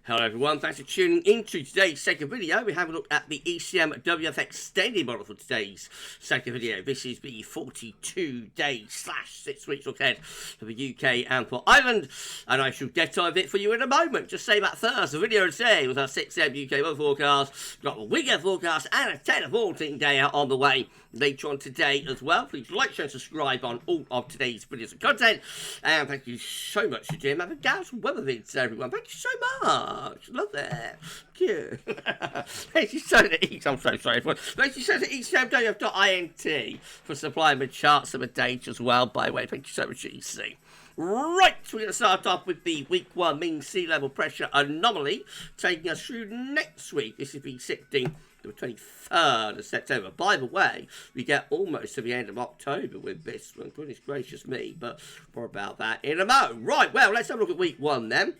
Hello everyone, thanks for tuning into today's second video. We have a look at the ECMWF extended model for today's second video. This is the 42-day/6 weeks look ahead for the UK and for Ireland, and I shall get on with it for you in a moment. Just say that first, the video today was our 6M UK weather forecast. We've got a weekend forecast and a 10 to 14 day out on the way later on today as well. Please like, share and subscribe on all of today's videos and content, and thank you so much for doing that. GavsWeatherVids, everyone, thank you so much. Love that. Cute. Thank you so much. I'm so sorry, everyone. Thank you so much to ECMWF.int for supplying the charts and the data as well, by the way. Thank you so much, EC. Right, so we're going to start off with the week 1 mean sea level pressure anomaly, taking us through next week. This is the 16th to the 23rd of September. By the way, we get almost to the end of October with this one. Goodness gracious me, but more about that in a mo. Right, well, let's have a look at week 1 then.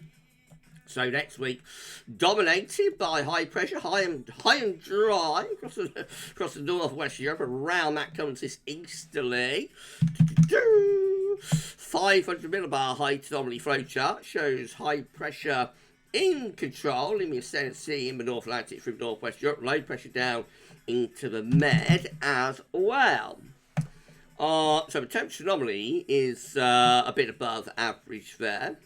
So next week, dominated by high pressure, high and dry across the northwest Europe. Around that comes this easterly 500 millibar height anomaly flow chart. Shows high pressure in control in the ascendancy in the North Atlantic through northwest Europe. Low pressure down into the Med as well. So the temperature anomaly is a bit above average there,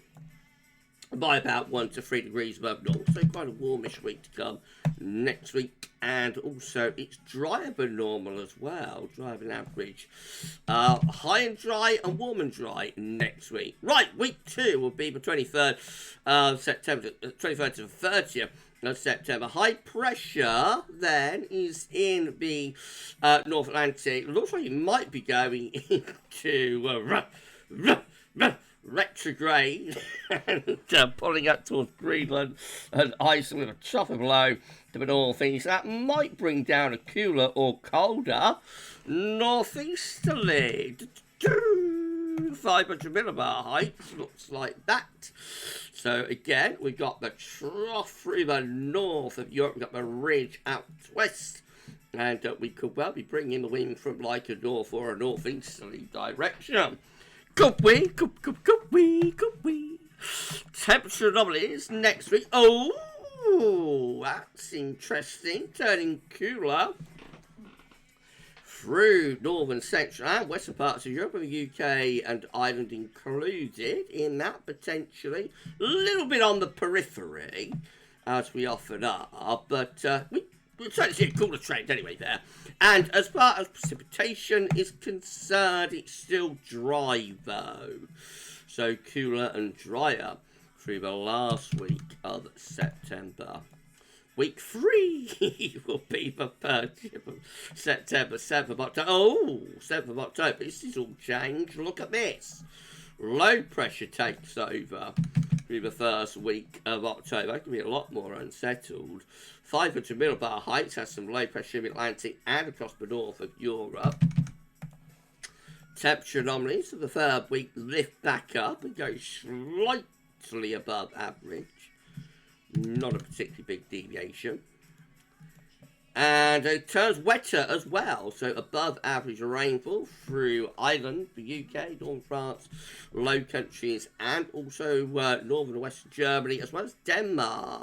by about 1 to 3 degrees above normal, so quite a warmish week to come next week. And also it's drier than normal as well, drier than average. High and dry and warm and dry next week. Right, week 2 will be the 23rd of September, 23rd to the 30th of September. High pressure then is in the North Atlantic. Looks like it might be going into retrograde and pulling up towards Greenland and Iceland with a chopper blow to the northeast. That might bring down a cooler or colder northeasterly. 500 millibar heights, looks like that. So again, we've got the trough through the north of Europe, we've got the ridge out west, and we could well be bringing the wind from like a north or a northeasterly direction. Could we? Temperature anomalies next week. Oh, that's interesting. Turning cooler through northern, central and western parts of Europe, and the UK and Ireland included in that, potentially. A little bit on the periphery, as we often are, but we'll certainly see a cooler trend anyway there. And as far as precipitation is concerned, it's still dry though. So cooler and drier through the last week of September. Week 3 will be the 30th of September, 7th of October. Oh, 7th of October. This is all changed. Look at this. Low pressure takes over through the first week of October. It can be a lot more unsettled. 500 millibar heights has some low pressure in the Atlantic and across the north of Europe. Temperature anomalies of the third week lift back up and go slightly above average. Not a particularly big deviation. And it turns wetter as well, so above average rainfall through Ireland, the UK, Northern France, Low Countries, and also northern and western Germany, as well as Denmark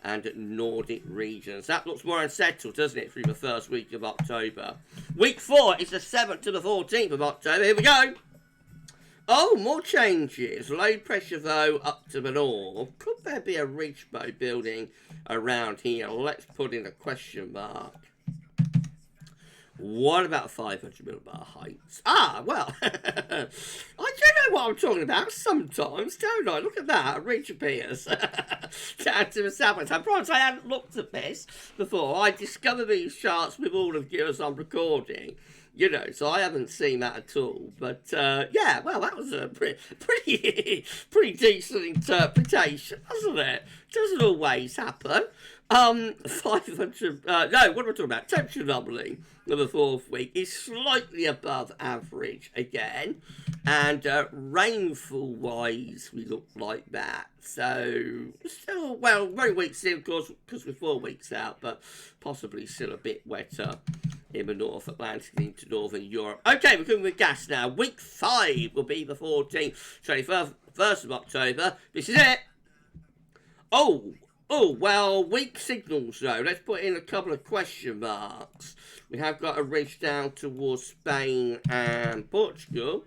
and Nordic regions. That looks more unsettled, doesn't it, through the first week of October. Week 4 is the 7th to the 14th of October. Here we go. Oh, more changes. Low pressure, though, up to the north. Could there be a ridge bow building around here? Let's put in a question mark. What about 500 millibar heights? Ah, well, I do know what I'm talking about sometimes, don't I? Look at that, a ridge appears down to the southwest. I promise I hadn't looked at this before. I discovered these charts with all of you as I'm recording. You know, so I haven't seen that at all. But, yeah, well, that was a pretty decent interpretation, wasn't it? Doesn't always happen. 500, no, what am I talking about? Temperature anomaly of the fourth week is slightly above average again. And rainfall-wise, we look like that. So, still, well, very weak still, of course, because we're 4 weeks out, but possibly still a bit wetter in the North Atlantic into Northern Europe. Okay, we're coming with gas now. Week 5 will be the 14th, 21st of October. This is it. Well, weak signals though. Let's put in a couple of question marks. We have got a ridge down towards Spain and Portugal.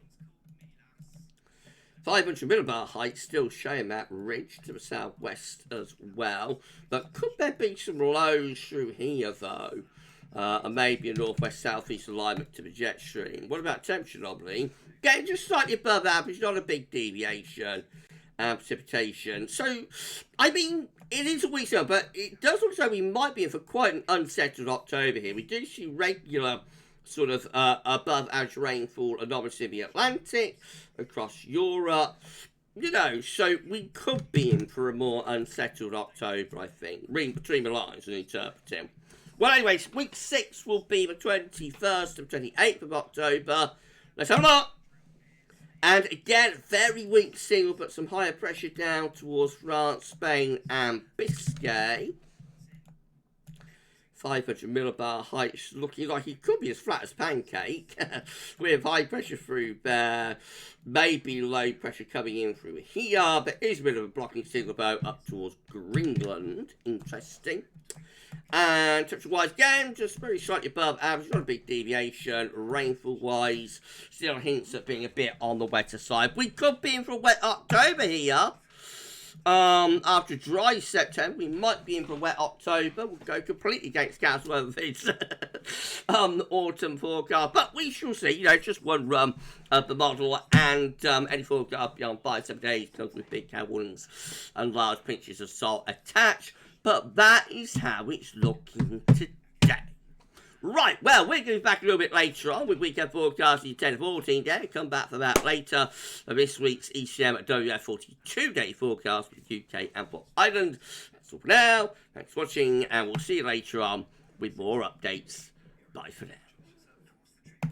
500 millibar height still showing that ridge to the southwest as well. But could there be some lows through here though? And maybe a northwest-southeast alignment to the jet stream. What about temperature anomaly? Getting just slightly above average, not a big deviation. Precipitation. So, I mean, it is a weak zone, but it does look as though we might be in for quite an unsettled October here. We do see regular sort of above average rainfall anomalies in the Atlantic, across Europe. You know, so we could be in for a more unsettled October, I think. Reading between the lines and interpreting. Well, anyways, week 6 will be the 21st and 28th of October. Let's have a look. And again, very weak signal, but some higher pressure down towards France, Spain, and Biscay. 500 millibar heights, looking like it could be as flat as pancake. With high pressure through there, maybe low pressure coming in through here. There is a bit of a blocking signal boat up towards Greenland. Interesting. And temperature-wise, again, just very slightly above average, not a big deviation. Rainfall-wise, still hints at being a bit on the wetter side. We could be in for a wet October here. After a dry September, we might be in for a wet October. We'll go completely against GavsWeatherVids autumn forecast. But we shall see. You know, it's just one run of the model. And any forecast beyond 5-7 days comes with big cow warnings and large pinches of salt attached. But that is how it's looking today. Right, well, we're going to be back a little bit later on with weekend forecasting 10 to 14 day. Come back for that later for this week's ECMWF 42-day forecast for the UK and for Ireland. That's all for now. Thanks for watching, and we'll see you later on with more updates. Bye for now.